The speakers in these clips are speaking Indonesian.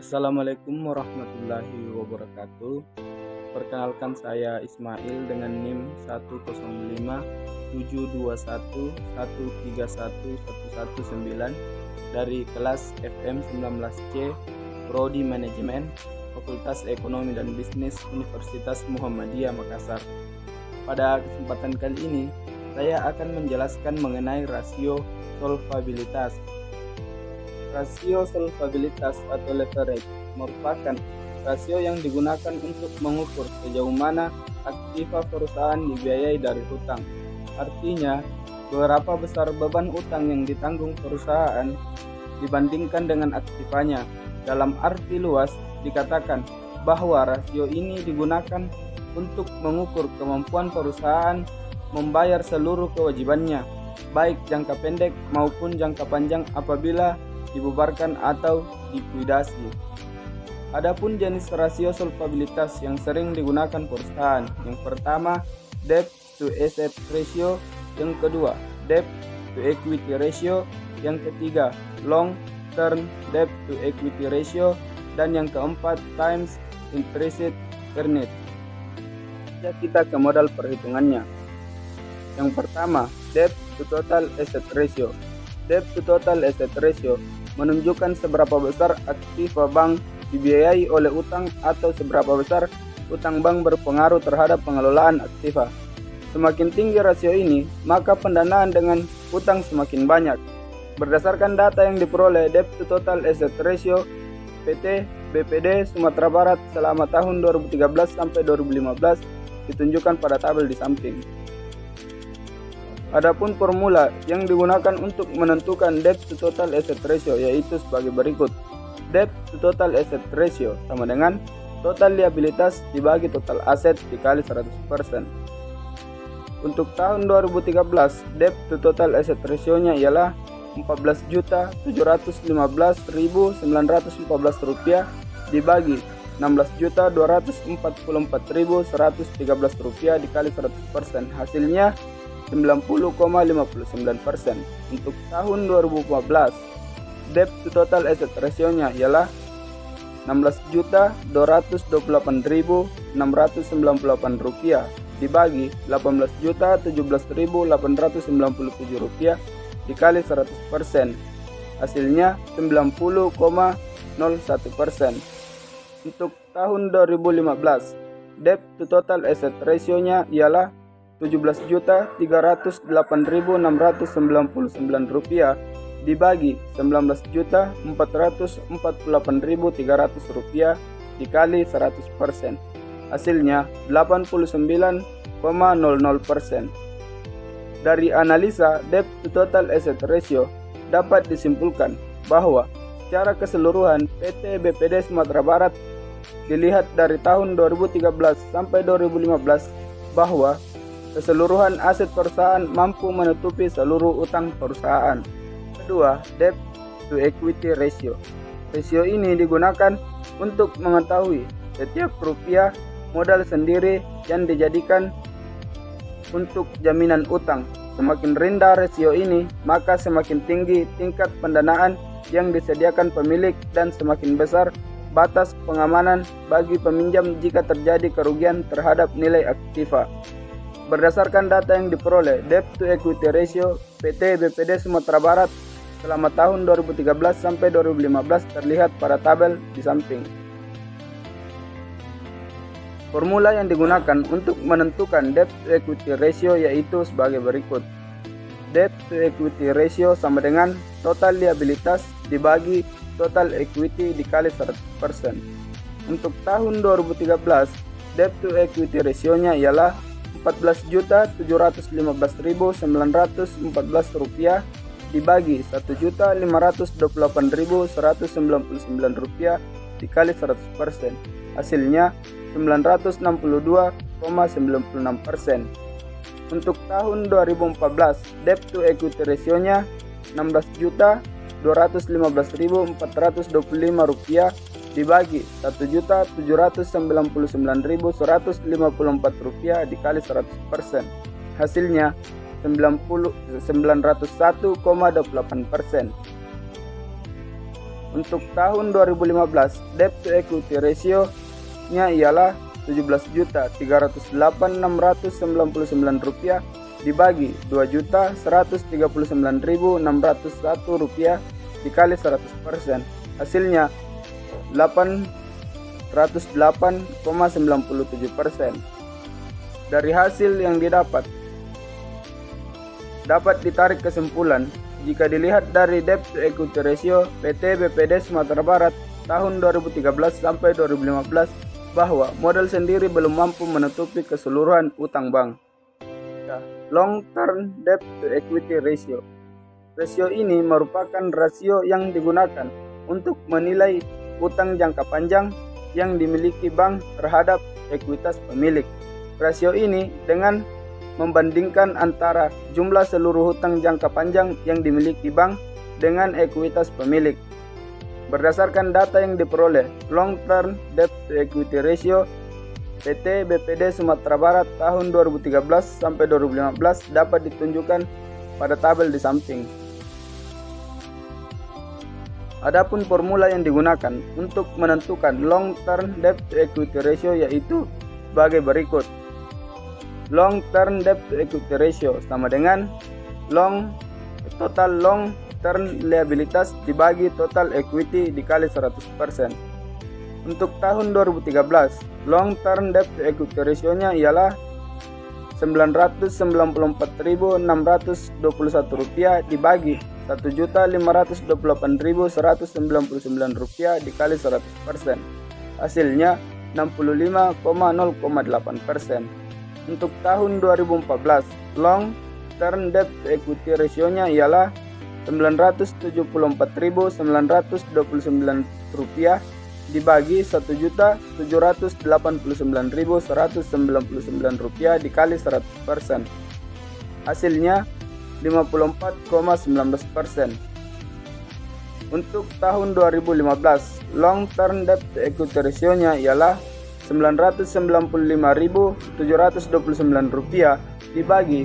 Assalamualaikum warahmatullahi wabarakatuh. Perkenalkan, saya Ismail dengan NIM 1057211311119 dari kelas FM 19C Prodi Manajemen Fakultas Ekonomi dan Bisnis Universitas Muhammadiyah Makassar. Pada kesempatan kali ini, saya akan menjelaskan mengenai rasio solvabilitas. Rasio solvabilitas atau leverage merupakan rasio yang digunakan untuk mengukur sejauh mana aktiva perusahaan dibiayai dari hutang. Artinya, berapa besar beban utang yang ditanggung perusahaan dibandingkan dengan aktivanya. Dalam arti luas, dikatakan bahwa rasio ini digunakan untuk mengukur kemampuan perusahaan membayar seluruh kewajibannya, baik jangka pendek maupun jangka panjang apabila dibubarkan atau likuidasi. Adapun jenis rasio solvabilitas yang sering digunakan perusahaan, yang pertama debt to asset ratio, yang kedua debt to equity ratio, yang ketiga long term debt to equity ratio, dan yang keempat times interest earned. Kita ke modal perhitungannya. Yang pertama, debt to total asset ratio. Debt to total asset ratio menunjukkan seberapa besar aktiva bank dibiayai oleh utang atau seberapa besar utang bank berpengaruh terhadap pengelolaan aktiva. Semakin tinggi rasio ini, maka pendanaan dengan utang semakin banyak. Berdasarkan data yang diperoleh debt to total asset ratio PT BPD Sumatera Barat selama tahun 2013 sampai 2015 ditunjukkan pada tabel di samping. Adapun formula yang digunakan untuk menentukan debt to total asset ratio yaitu sebagai berikut. Debt to total asset ratio sama dengan total liabilitas dibagi total aset dikali 100%. Untuk tahun 2013, debt to total asset ratio-nya ialah Rp14.215.914 dibagi Rp16.244.113 dikali 100%. Hasilnya 90,59%. Untuk tahun 2014, debt to total asset ratio-nya ialah Rp16.228.698 dibagi Rp18.017.897 dikali 100%. Hasilnya 90,01%. Untuk tahun 2015, debt to total asset ratio-nya ialah Rp17.808.699 dibagi Rp19.448.300 dikali 100%. Hasilnya 89,00%. Dari analisa debt to total asset ratio dapat disimpulkan bahwa secara keseluruhan PT BPD Sumatera Barat dilihat dari tahun 2013 sampai 2015 bahwa keseluruhan aset perusahaan mampu menutupi seluruh utang perusahaan. Kedua, debt to equity ratio. Rasio ini digunakan untuk mengetahui setiap rupiah modal sendiri yang dijadikan untuk jaminan utang. Semakin rendah rasio ini, maka semakin tinggi tingkat pendanaan yang disediakan pemilik dan semakin besar batas pengamanan bagi peminjam jika terjadi kerugian terhadap nilai aktiva. Berdasarkan data yang diperoleh, debt to equity ratio PT BPD Sumatera Barat selama tahun 2013 sampai 2015 terlihat pada tabel di samping. Formula yang digunakan untuk menentukan debt to equity ratio yaitu sebagai berikut. Debt to equity ratio sama dengan total liabilitas dibagi total equity dikali 100%. Untuk tahun 2013, debt to equity ratio-nya ialah Rp14.715.914 dibagi Rp1.528.199 dikali 100%. Hasilnya 962,96%. Untuk tahun 2014, debt to equity ratio-nya Rp16.215.425 dibagi Rp1.799.154 dikali 100%. Hasilnya 901,28%. Untuk tahun 2015, debt to equity ratio-nya ialah Rp17.308.699 dibagi Rp2.139.601 dikali 100%. Hasilnya 808,97%. Dari hasil yang didapat, dapat ditarik kesimpulan jika dilihat dari debt to equity ratio PT BPD Sumatera Barat tahun 2013 sampai 2015 bahwa modal sendiri belum mampu menutupi keseluruhan utang bank. Long term debt to equity ratio. Rasio ini merupakan rasio yang digunakan untuk menilai utang jangka panjang yang dimiliki bank terhadap ekuitas pemilik. Rasio ini dengan membandingkan antara jumlah seluruh hutang jangka panjang yang dimiliki bank dengan ekuitas pemilik. Berdasarkan data yang diperoleh, long term debt to equity ratio PT BPD Sumatera Barat tahun 2013 sampai 2015 dapat ditunjukkan pada tabel di samping. Adapun formula yang digunakan untuk menentukan long term debt to equity ratio yaitu sebagai berikut. Long term debt to equity ratio sama dengan total long term liabilitas dibagi total equity dikali 100%. Untuk tahun 2013, long term debt to equity ratio-nya ialah Rp994.621 dibagi Rp1.528.199 dikali 100%. Hasilnya 65,08%. Untuk tahun 2014, long term debt to equity ratio-nya ialah Rp974.929 dibagi Rp1.789.199 dikali 100%. Hasilnya 54,19%. Untuk tahun 2015, long term debt to equity ratio-nya ialah Rp995.729 dibagi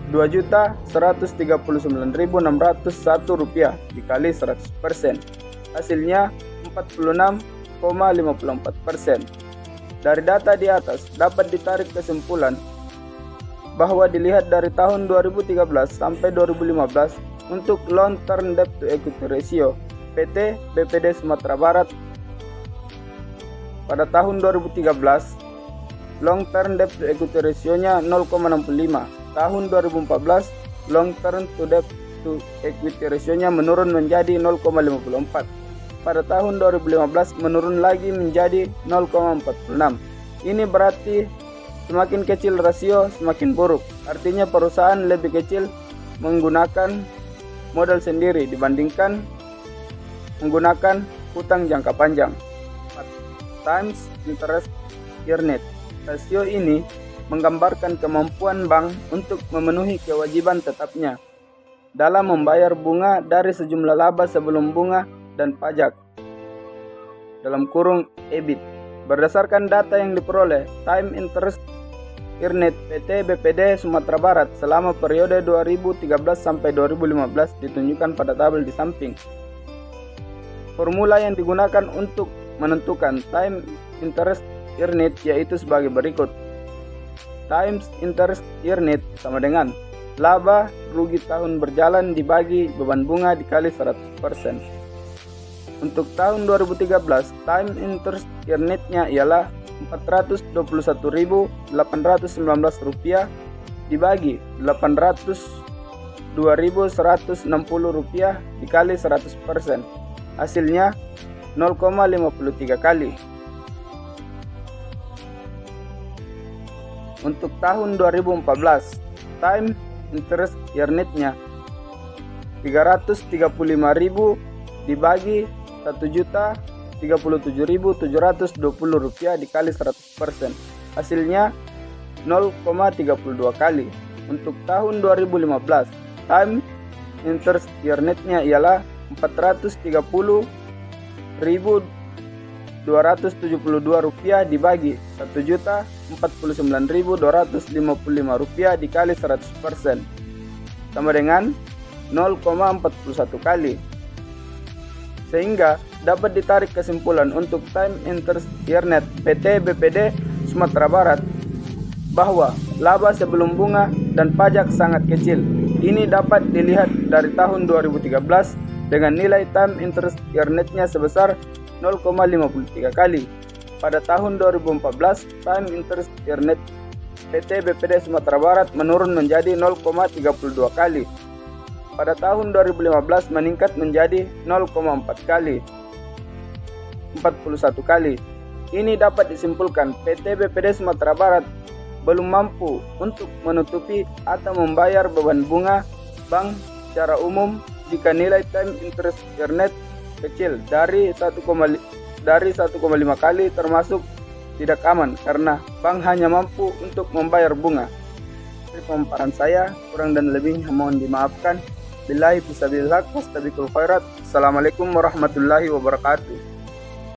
Rp2.139.601 dikali 100%. Hasilnya 46,54%. Dari data di atas dapat ditarik kesimpulan bahwa dilihat dari tahun 2013 sampai 2015 untuk long term debt to equity ratio PT BPD Sumatera Barat pada tahun 2013 long term debt to equity ratio-nya 0,65. Tahun 2014 long term to debt to equity ratio-nya menurun menjadi 0,54. Pada tahun 2015 menurun lagi menjadi 0,46. Ini berarti semakin kecil rasio semakin buruk. Artinya perusahaan lebih kecil menggunakan modal sendiri dibandingkan menggunakan hutang jangka panjang. Times interest earned. Rasio ini menggambarkan kemampuan bank untuk memenuhi kewajiban tetapnya dalam membayar bunga dari sejumlah laba sebelum bunga dan pajak (EBIT). Berdasarkan data yang diperoleh, time interest earned PT BPD Sumatera Barat selama periode 2013 sampai 2015 ditunjukkan pada tabel di samping. Formula yang digunakan untuk menentukan time interest earned yaitu sebagai berikut. Times interest earned sama dengan laba rugi tahun berjalan dibagi beban bunga dikali 100%. Untuk tahun 2013, time interest earned-nya ialah Rp421.819 dibagi Rp802.160 dikali 100%. Hasilnya 0,53 kali. Untuk tahun 2014, time interest earned-nya Rp335.000 dibagi Rp1.037.720 dikali 100%. Hasilnya 0,32 kali. Untuk tahun 2015, time interest earned-nya ialah Rp430.272 dibagi Rp1.049.255 dikali 100% sama dengan 0,41 kali. Sehingga dapat ditarik kesimpulan untuk Time Interest Year Net PT BPD Sumatera Barat bahwa laba sebelum bunga dan pajak sangat kecil. Ini dapat dilihat dari tahun 2013 dengan nilai Time Interest Year Net-nya sebesar 0,53 kali. Pada tahun 2014, Time Interest Year Net PT BPD Sumatera Barat menurun menjadi 0,32 kali. Pada tahun 2015 meningkat menjadi 0,41 kali. Ini dapat disimpulkan PT BPD Sumatera Barat belum mampu untuk menutupi atau membayar beban bunga bank secara umum jika nilai Time Interest Year Net kecil dari 1,5 kali termasuk tidak aman karena bank hanya mampu untuk membayar bunga. Dari pemaparan saya, kurang dan lebihnya mohon dimaafkan. Billahi fisabilillah, wastabiqul khairat. Assalamualaikum warahmatullahi wabarakatuh.